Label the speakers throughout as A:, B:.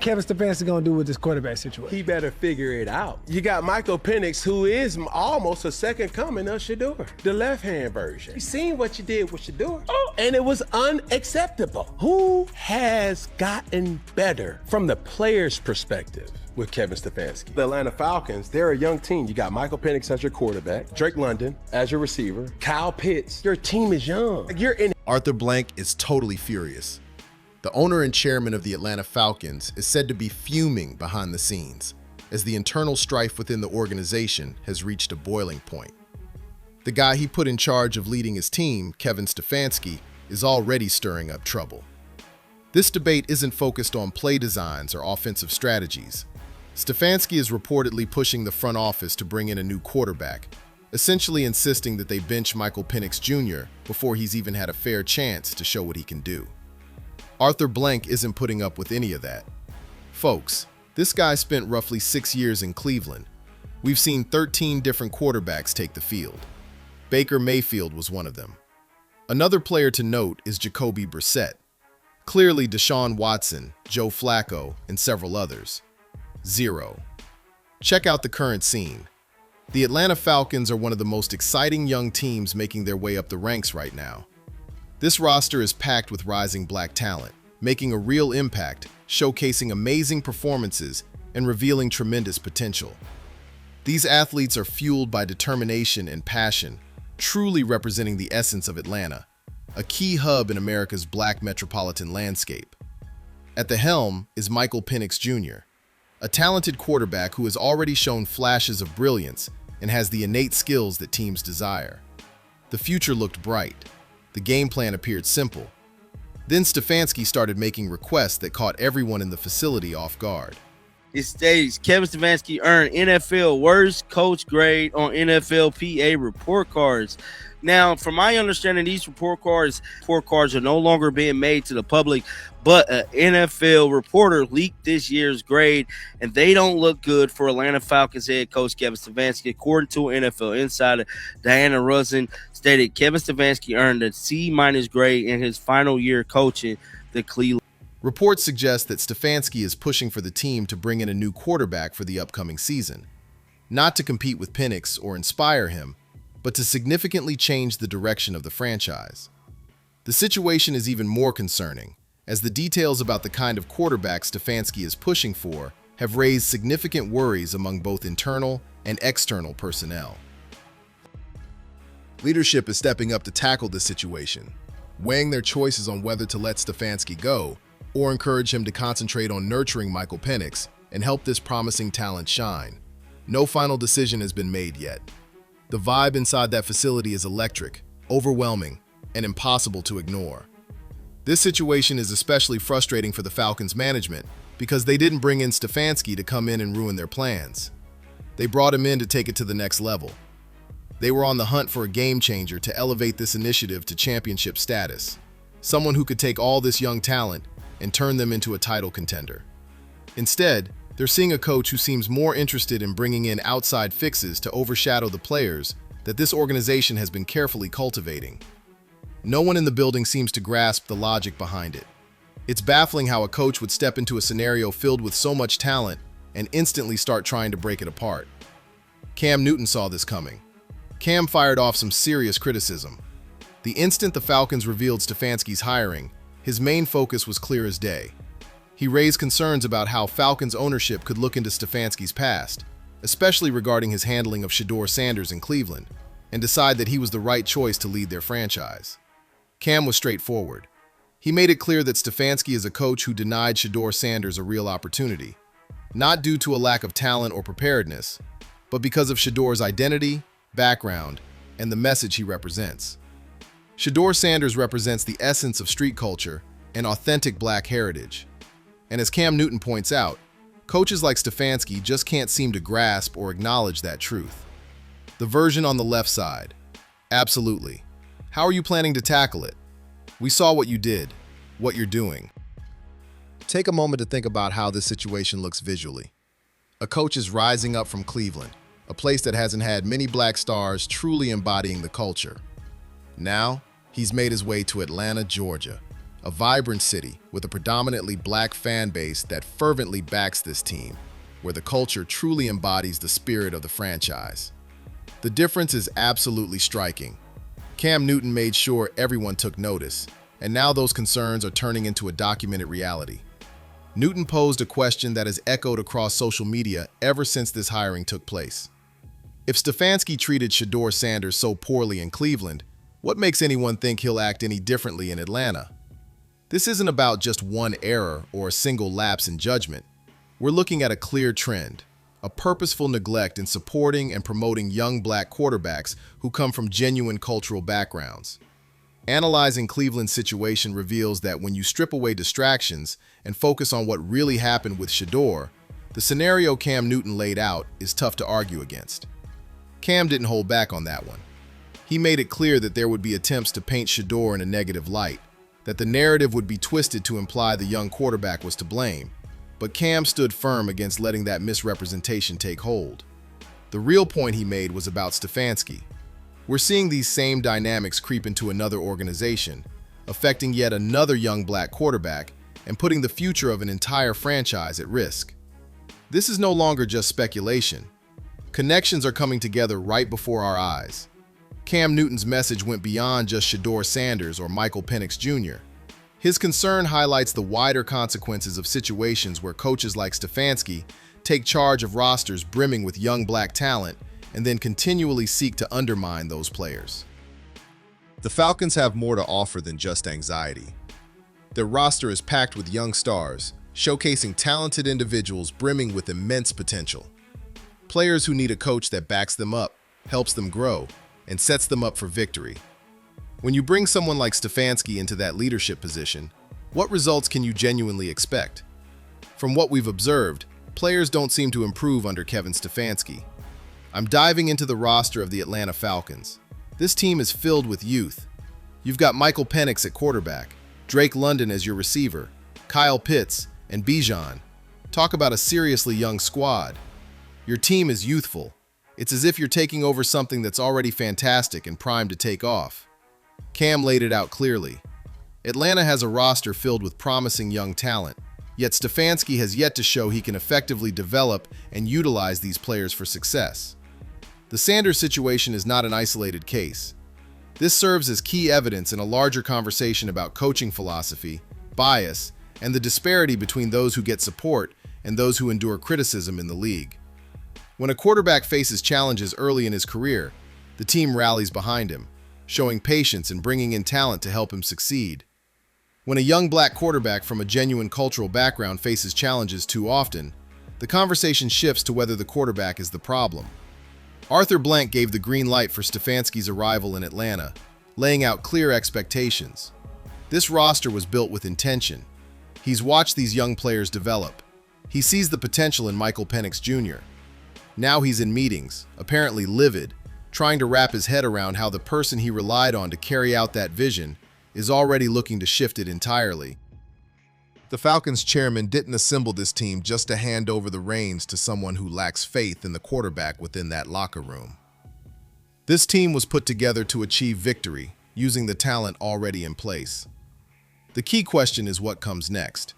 A: Kevin Stefanski gonna do with this quarterback situation?
B: He better figure it out. You got Michael Penix, who is almost a second coming of Shedeur, the left-hand version. You seen what you did with Shedeur, and it was unacceptable. Who has gotten better from the player's perspective with Kevin Stefanski? The Atlanta Falcons, they're a young team. You got Michael Penix as your quarterback, Drake London as your receiver, Kyle Pitts. Your team is young. You're in.
C: Arthur Blank is totally furious. The owner and chairman of the Atlanta Falcons is said to be fuming behind the scenes, as the internal strife within the organization has reached a boiling point. The guy he put in charge of leading his team, Kevin Stefanski, is already stirring up trouble. This debate isn't focused on play designs or offensive strategies. Stefanski is reportedly pushing the front office to bring in a new quarterback, essentially insisting that they bench Michael Penix Jr. before he's even had a fair chance to show what he can do. Arthur Blank isn't putting up with any of that. Folks, this guy spent roughly 6 years in Cleveland. We've seen 13 different quarterbacks take the field. Baker Mayfield was one of them. Another player to note is Jacoby Brissett. Clearly Deshaun Watson, Joe Flacco, and several others. Zero. Check out the current scene. The Atlanta Falcons are one of the most exciting young teams making their way up the ranks right now. This roster is packed with rising black talent, making a real impact, showcasing amazing performances, and revealing tremendous potential. These athletes are fueled by determination and passion, truly representing the essence of Atlanta, a key hub in America's black metropolitan landscape. At the helm is Michael Penix Jr., a talented quarterback who has already shown flashes of brilliance and has the innate skills that teams desire. The future looked bright. The game plan appeared simple. Then Stefanski started making requests that caught everyone in the facility off guard.
D: It states Kevin Stefanski earned NFL worst coach grade on NFLPA report cards. Now, from my understanding, these report cards are no longer being made to the public, but an NFL reporter leaked this year's grade, and they don't look good for Atlanta Falcons head coach Kevin Stefanski. According to an NFL insider, Diana Rosen stated Kevin Stefanski earned a C- grade in his final year coaching the Cleveland.
C: Reports suggest that Stefanski is pushing for the team to bring in a new quarterback for the upcoming season, not to compete with Penix or inspire him, but to significantly change the direction of the franchise. The situation is even more concerning, as the details about the kind of quarterback Stefanski is pushing for have raised significant worries among both internal and external personnel. Leadership is stepping up to tackle this situation, weighing their choices on whether to let Stefanski go or encourage him to concentrate on nurturing Michael Penix and help this promising talent shine. No final decision has been made yet. The vibe inside that facility is electric, overwhelming, and impossible to ignore. This situation is especially frustrating for the Falcons management because they didn't bring in Stefanski to come in and ruin their plans. They brought him in to take it to the next level. They were on the hunt for a game changer to elevate this initiative to championship status, someone who could take all this young talent and turn them into a title contender. Instead, they're seeing a coach who seems more interested in bringing in outside fixes to overshadow the players that this organization has been carefully cultivating. No one in the building seems to grasp the logic behind it. It's baffling how a coach would step into a scenario filled with so much talent and instantly start trying to break it apart. Cam Newton saw this coming. Cam fired off some serious criticism. The instant the Falcons revealed Stefanski's hiring, his main focus was clear as day. He raised concerns about how Falcons ownership could look into Stefanski's past, especially regarding his handling of Shedeur Sanders in Cleveland, and decide that he was the right choice to lead their franchise. Cam was straightforward. He made it clear that Stefanski is a coach who denied Shedeur Sanders a real opportunity, not due to a lack of talent or preparedness, but because of Shedeur's identity, background, and the message he represents. Shedeur Sanders represents the essence of street culture and authentic black heritage. And as Cam Newton points out, coaches like Stefanski just can't seem to grasp or acknowledge that truth. The version on the left side. Absolutely. How are you planning to tackle it? We saw what you did, what you're doing. Take a moment to think about how this situation looks visually. A coach is rising up from Cleveland, a place that hasn't had many black stars truly embodying the culture. Now, he's made his way to Atlanta, Georgia, a vibrant city with a predominantly black fan base that fervently backs this team, where the culture truly embodies the spirit of the franchise. The difference is absolutely striking. Cam Newton made sure everyone took notice, and now those concerns are turning into a documented reality. Newton posed a question that has echoed across social media ever since this hiring took place. If Stefanski treated Shedeur Sanders so poorly in Cleveland, what makes anyone think he'll act any differently in Atlanta? This isn't about just one error or a single lapse in judgment. We're looking at a clear trend, a purposeful neglect in supporting and promoting young black quarterbacks who come from genuine cultural backgrounds. Analyzing Cleveland's situation reveals that when you strip away distractions and focus on what really happened with Shedeur, the scenario Cam Newton laid out is tough to argue against. Cam didn't hold back on that one. He made it clear that there would be attempts to paint Shedeur in a negative light, that the narrative would be twisted to imply the young quarterback was to blame, but Cam stood firm against letting that misrepresentation take hold. The real point he made was about Stefanski. We're seeing these same dynamics creep into another organization, affecting yet another young black quarterback and putting the future of an entire franchise at risk. This is no longer just speculation. Connections are coming together right before our eyes. Cam Newton's message went beyond just Shedeur Sanders or Michael Penix Jr. His concern highlights the wider consequences of situations where coaches like Stefanski take charge of rosters brimming with young black talent and then continually seek to undermine those players.
E: The Falcons have more to offer than just anxiety. Their roster is packed with young stars, showcasing talented individuals brimming with immense potential. Players who need a coach that backs them up, helps them grow, and sets them up for victory. When you bring someone like Stefanski into that leadership position, what results can you genuinely expect? From what we've observed, players don't seem to improve under Kevin Stefanski. I'm diving into the roster of the Atlanta Falcons. This team is filled with youth. You've got Michael Penix at quarterback, Drake London as your receiver, Kyle Pitts, and Bijan. Talk about a seriously young squad. Your team is youthful. It's as if you're taking over something that's already fantastic and primed to take off. Cam laid it out clearly. Atlanta has a roster filled with promising young talent, yet Stefanski has yet to show he can effectively develop and utilize these players for success. The Sanders situation is not an isolated case. This serves as key evidence in a larger conversation about coaching philosophy, bias, and the disparity between those who get support and those who endure criticism in the league. When a quarterback faces challenges early in his career, the team rallies behind him, showing patience and bringing in talent to help him succeed. When a young black quarterback from a genuine cultural background faces challenges too often, the conversation shifts to whether the quarterback is the problem. Arthur Blank gave the green light for Stefanski's arrival in Atlanta, laying out clear expectations. This roster was built with intention. He's watched these young players develop. He sees the potential in Michael Penix Jr. Now he's in meetings, apparently livid, trying to wrap his head around how the person he relied on to carry out that vision is already looking to shift it entirely. The Falcons chairman didn't assemble this team just to hand over the reins to someone who lacks faith in the quarterback within that locker room. This team was put together to achieve victory, using the talent already in place. The key question is what comes next.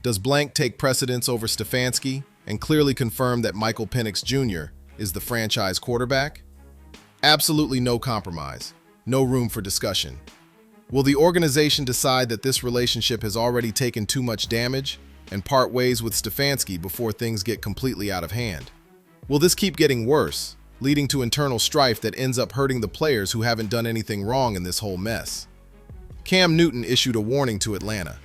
E: Does Blank take precedence over Stefanski and clearly confirm that Michael Penix Jr. is the franchise quarterback? Absolutely no compromise, no room for discussion. Will the organization decide that this relationship has already taken too much damage and part ways with Stefanski before things get completely out of hand? Will this keep getting worse, leading to internal strife that ends up hurting the players who haven't done anything wrong in this whole mess? Cam Newton issued a warning to Atlanta.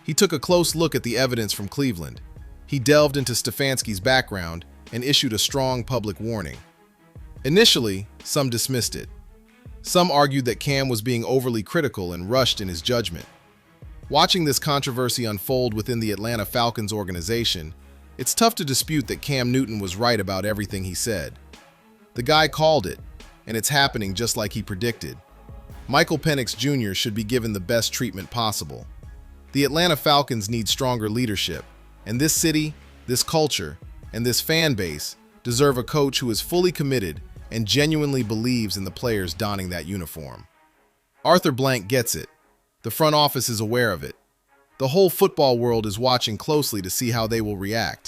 E: He took a close look at the evidence from Cleveland. He delved into Stefanski's background and issued a strong public warning. Initially, some dismissed it. Some argued that Cam was being overly critical and rushed in his judgment. Watching this controversy unfold within the Atlanta Falcons organization, it's tough to dispute that Cam Newton was right about everything he said. The guy called it, and it's happening just like he predicted. Michael Penix Jr. should be given the best treatment possible. The Atlanta Falcons need stronger leadership, and this city, this culture, and this fan base deserve a coach who is fully committed and genuinely believes in the players donning that uniform. Arthur Blank gets it.
C: The front office is aware of it. The whole football world is watching closely to see how they will react.